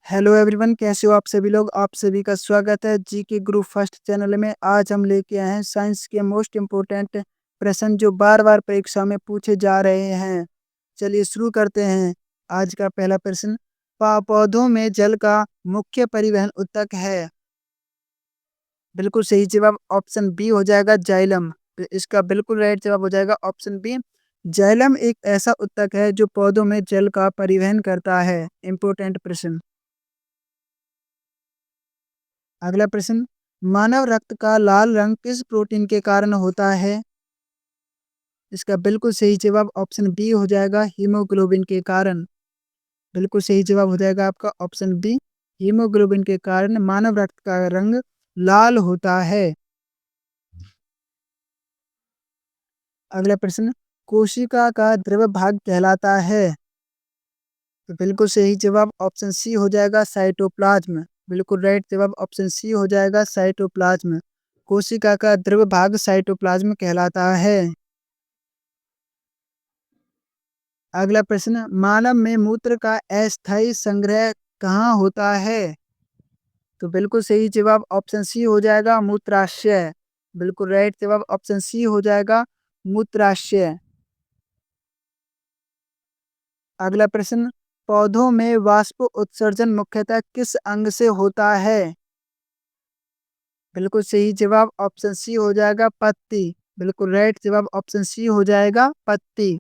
Hello everyone, कैसे हो आप सभी लोग। आप सभी का स्वागत है जी के ग्रुप फर्स्ट चैनल में। आज हम लेके आए हैं साइंस के मोस्ट इम्पोर्टेंट प्रश्न जो बार बार परीक्षा में पूछे जा रहे हैं। चलिए शुरू करते हैं। आज का पहला प्रश्न, पौधों में जल का मुख्य परिवहन ऊतक है। बिल्कुल सही जवाब ऑप्शन बी हो जाएगा, जाइलम। इसका बिल्कुल राइट जवाब हो जाएगा ऑप्शन बी। जाइलम एक ऐसा ऊतक है जो पौधों में जल का परिवहन करता है। इम्पोर्टेंट प्रश्न। अगला प्रश्न, मानव रक्त का लाल रंग किस प्रोटीन के कारण होता है। इसका बिल्कुल सही जवाब ऑप्शन बी हो जाएगा, हीमोग्लोबिन के कारण। बिल्कुल सही जवाब हो जाएगा आपका ऑप्शन बी। हीमोग्लोबिन के कारण मानव रक्त का रंग लाल होता है। अगला प्रश्न, कोशिका का द्रव भाग कहलाता है। तो बिल्कुल सही जवाब ऑप्शन सी हो जाएगा, साइटोप्लाज्म। बिल्कुल राइट जवाब ऑप्शन सी हो जाएगा, साइटोप्लाज्म। कोशिका का द्रव भाग साइटोप्लाज्म कहलाता है। अगला प्रश्न, मानव में मूत्र का अस्थायी संग्रह कहाँ होता है। तो बिल्कुल सही जवाब ऑप्शन सी हो जाएगा, मूत्राशय। बिल्कुल राइट जवाब ऑप्शन सी हो जाएगा, मूत्राशय। अगला प्रश्न, पौधों में वाष्प उत्सर्जन मुख्यतः किस अंग से होता है। बिल्कुल सही जवाब ऑप्शन सी हो जाएगा, पत्ती। बिल्कुल राइट जवाब ऑप्शन सी हो जाएगा, पत्ती।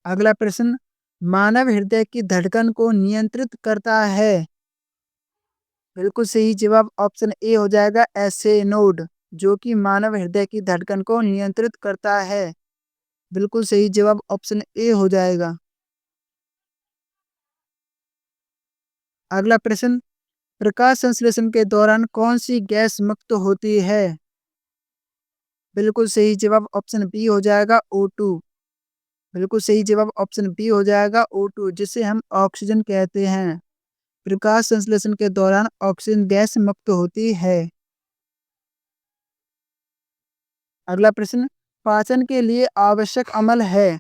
अगला प्रश्न, मानव हृदय की धड़कन को नियंत्रित करता है। बिल्कुल सही जवाब ऑप्शन ए हो जाएगा, ऐसे नोड, जो कि मानव हृदय की धड़कन को नियंत्रित करता है। बिल्कुल सही जवाब ऑप्शन ए हो जाएगा। अगला प्रश्न, प्रकाश संश्लेषण के दौरान कौन सी गैस मुक्त होती है। बिल्कुल सही जवाब ऑप्शन बी हो जाएगा, O2। बिल्कुल सही जवाब ऑप्शन बी हो जाएगा, O2, जिसे हम ऑक्सीजन कहते हैं। प्रकाश संश्लेषण के दौरान ऑक्सीजन गैस मुक्त होती है। अगला प्रश्न, पाचन के लिए आवश्यक अम्ल है।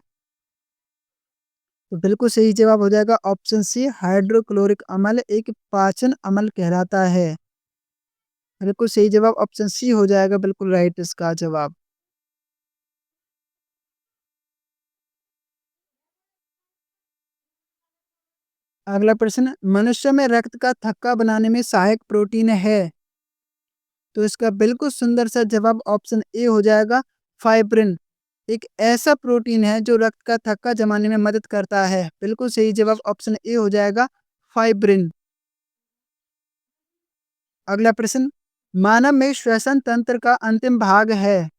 तो बिल्कुल सही जवाब हो जाएगा ऑप्शन सी, हाइड्रोक्लोरिक अम्ल एक पाचन अम्ल कहलाता है। बिल्कुल सही जवाब ऑप्शन सी हो जाएगा, बिल्कुल राइट इसका जवाब। अगला प्रश्न, मनुष्य में रक्त का थक्का बनाने में सहायक प्रोटीन है। तो इसका बिल्कुल सुंदर सा जवाब ऑप्शन ए हो जाएगा, फाइब्रिन। एक ऐसा प्रोटीन है जो रक्त का थक्का जमाने में मदद करता है। बिल्कुल सही जवाब ऑप्शन ए हो जाएगा, फाइब्रिन। अगला प्रश्न, मानव में श्वसन तंत्र का अंतिम भाग है।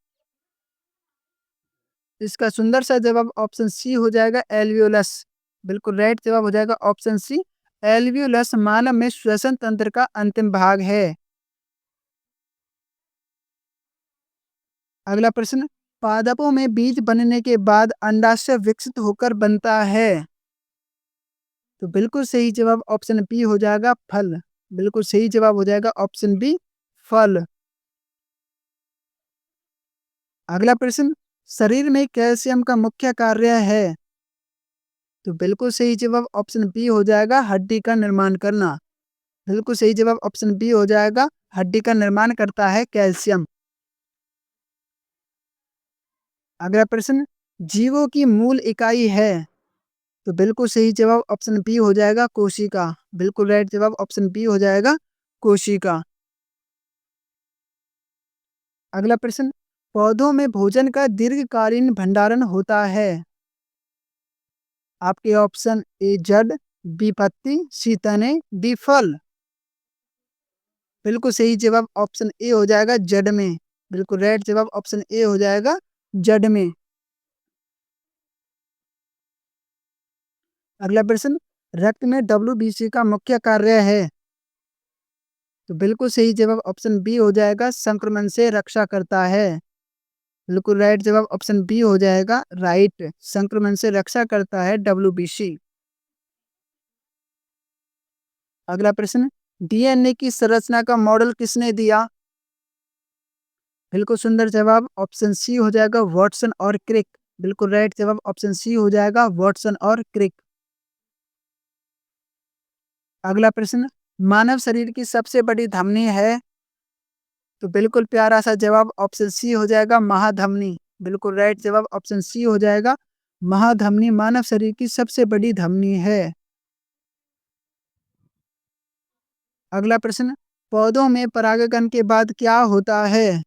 इसका सुंदर सा जवाब ऑप्शन सी हो जाएगा, एल्वियोलस। बिल्कुल राइट जवाब हो जाएगा ऑप्शन सी, एल्वियोलस मानव में श्वसन तंत्र का अंतिम भाग है। अगला प्रश्न, पादपों में बीज बनने के बाद अंडाशय विकसित होकर बनता है। तो बिल्कुल सही जवाब ऑप्शन बी हो जाएगा, फल। बिल्कुल सही जवाब हो जाएगा ऑप्शन बी, फल। अगला प्रश्न, शरीर में कैल्शियम का मुख्य कार्य है। तो बिल्कुल सही जवाब ऑप्शन बी हो जाएगा, हड्डी का निर्माण करना। बिल्कुल सही जवाब ऑप्शन बी हो जाएगा, हड्डी का निर्माण करता है कैल्शियम। अगला प्रश्न, जीवों की मूल इकाई है। तो बिल्कुल सही जवाब ऑप्शन बी हो जाएगा, कोशिका। बिल्कुल राइट जवाब ऑप्शन बी हो जाएगा, कोशिका। अगला प्रश्न, पौधों में भोजन का दीर्घकालीन भंडारण होता है। आपके ऑप्शन ए जड़, बी पत्ती, सी तने, डी फल। बिल्कुल सही जवाब ऑप्शन ए हो जाएगा, जड़ में। बिल्कुल राइट जवाब ऑप्शन ए हो जाएगा, जड़ में। अगला प्रश्न, रक्त में WBC का मुख्य कार्य है। तो बिल्कुल सही जवाब ऑप्शन बी हो जाएगा, संक्रमण से रक्षा करता है। बिल्कुल राइट जवाब ऑप्शन बी हो जाएगा, राइट, संक्रमण से रक्षा करता है WBC। अगला प्रश्न, DNA की संरचना का मॉडल किसने दिया। बिल्कुल सुंदर जवाब ऑप्शन सी हो जाएगा, वॉटसन और क्रिक। बिल्कुल राइट जवाब ऑप्शन सी हो जाएगा, वॉटसन और क्रिक। अगला प्रश्न, मानव शरीर की सबसे बड़ी धमनी है? तो बिल्कुल प्यारा सा जवाब ऑप्शन सी हो जाएगा, महाधमनी। बिल्कुल राइट जवाब ऑप्शन सी हो जाएगा, महाधमनी मानव शरीर की सबसे बड़ी धमनी है। अगला प्रश्न, पौधों में परागकण के बाद क्या होता है?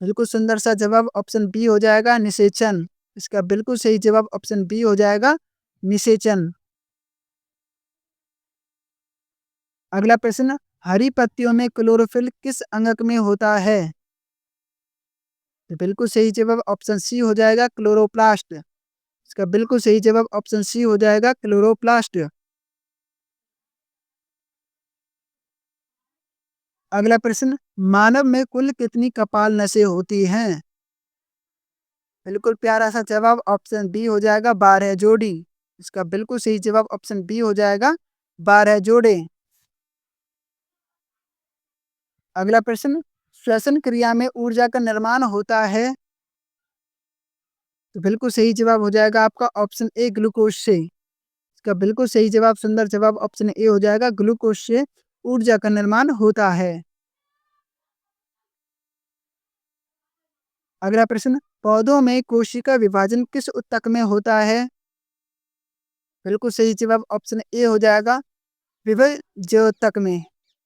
बिल्कुल सुंदर सा जवाब ऑप्शन बी हो जाएगा, निषेचन। इसका बिल्कुल सही जवाब ऑप्शन बी हो जाएगा, निषेचन। अगला प्रश्न, हरी पत्तियों में क्लोरोफिल किस अंग में होता है? तो बिल्कुल सही जवाब ऑप्शन सी हो जाएगा, क्लोरोप्लास्ट। इसका बिल्कुल सही जवाब ऑप्शन सी हो जाएगा, क्लोरोप्लास्ट। अगला प्रश्न, मानव में कुल कितनी कपाल नसें होती हैं? बिल्कुल प्यारा सा जवाब ऑप्शन बी हो जाएगा, 12 जोड़ी। इसका बिल्कुल सही जवाब ऑप्शन बी हो जाएगा, 12 जोड़े। अगला प्रश्न, श्वसन क्रिया में ऊर्जा का निर्माण होता है? तो बिल्कुल सही जवाब हो जाएगा आपका ऑप्शन ए, ग्लूकोज से। इसका बिल्कुल सही जवाब, सुंदर जवाब ऑप्शन ए हो जाएगा, ग्लूकोज से ऊर्जा का निर्माण होता है। अगला प्रश्न, पौधों में कोशिका विभाजन किस ऊतक में होता है? बिल्कुल सही जवाब ऑप्शन ए हो जाएगा, विभज्योतक में।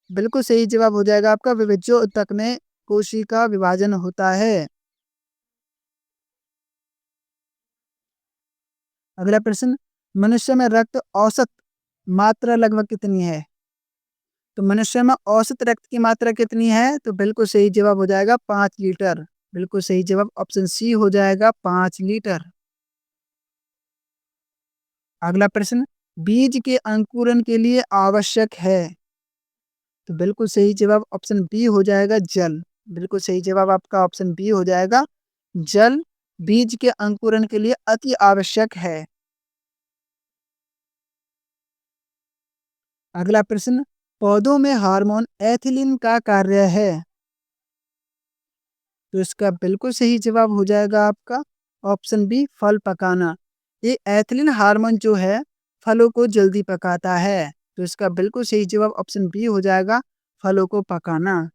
बिल्कुल सही जवाब हो जाएगा आपका, विभज्योतक में कोशिका विभाजन होता है। अगला प्रश्न, मनुष्य में रक्त औसत मात्रा लगभग कितनी है? तो मनुष्य में औसत रक्त की मात्रा कितनी है? तो बिल्कुल सही जवाब हो जाएगा, 5 लीटर। बिल्कुल सही जवाब ऑप्शन सी हो जाएगा, 5 लीटर। अगला प्रश्न, बीज के अंकुरन के लिए आवश्यक है? तो बिल्कुल सही जवाब ऑप्शन बी हो जाएगा, जल। बिल्कुल सही जवाब आपका ऑप्शन बी हो जाएगा, जल बीज के अंकुरन के लिए अति आवश्यक है। अगला प्रश्न, पौधों में हार्मोन एथिलीन का कार्य है? तो इसका बिल्कुल सही जवाब हो जाएगा आपका ऑप्शन बी, फल पकाना। ये एथिलीन हार्मोन जो है फलों को जल्दी पकाता है। तो इसका बिल्कुल सही जवाब ऑप्शन बी हो जाएगा, फलों को पकाना।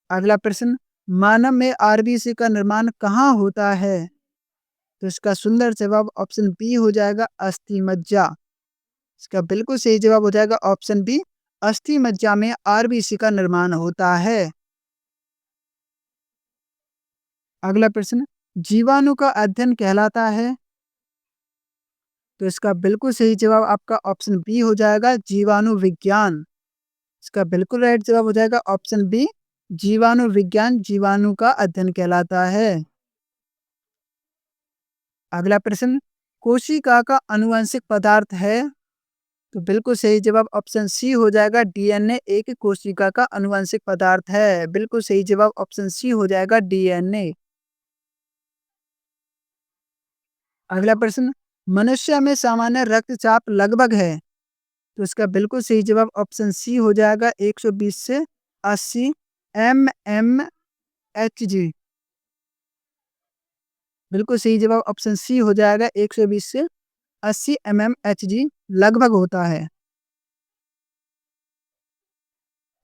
अगला प्रश्न, मानव में आरबीसी का निर्माण कहाँ होता है? तो इसका सुंदर जवाब ऑप्शन बी हो जाएगा, अस्थि मज्जा। इसका बिल्कुल सही जवाब हो जाएगा ऑप्शन बी, अस्थि मज्जा में आरबीसी का निर्माण होता है। अगला प्रश्न, जीवाणु का अध्ययन कहलाता है? तो इसका बिल्कुल सही जवाब आपका ऑप्शन बी हो जाएगा, जीवाणु विज्ञान। इसका बिल्कुल राइट जवाब हो जाएगा ऑप्शन बी, जीवाणु विज्ञान जीवाणु का अध्ययन कहलाता है। अगला प्रश्न, कोशिका का आनुवंशिक पदार्थ है? तो बिल्कुल सही जवाब ऑप्शन सी हो जाएगा, डीएनए एक कोशिका का आनुवंशिक पदार्थ है। बिल्कुल सही जवाब ऑप्शन सी हो जाएगा, डीएनए। अगला प्रश्न, मनुष्य में सामान्य रक्तचाप लगभग है? तो इसका बिल्कुल सही जवाब ऑप्शन सी हो जाएगा, 120 से 80 mmHg। बिल्कुल सही जवाब ऑप्शन सी हो जाएगा, 120 से 80 mmHg लगभग होता है।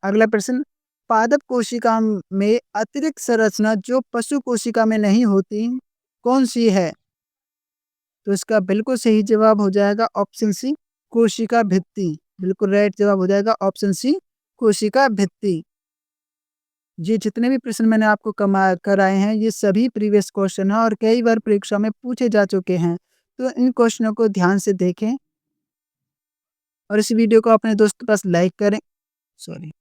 अगला प्रश्न, पादप कोशिका में अतिरिक्त संरचना जो पशु कोशिका में नहीं होती, कौन सी है? तो इसका बिल्कुल सही जवाब हो जाएगा ऑप्शन सी, कोशिका भित्ति। बिल्कुल राइट जवाब हो जाएगा ऑप्शन सी, कोशिका भित्ति। ये जितने भी प्रश्न मैंने आपको कराए हैं, ये सभी प्रीवियस क्वेश्चन हैं और कई बार परीक्षा में पूछे जा चुके हैं। तो इन क्वेश्चनों को ध्यान से देखें और इस वीडियो को अपने दोस्तों के पास लाइक करें। सॉरी।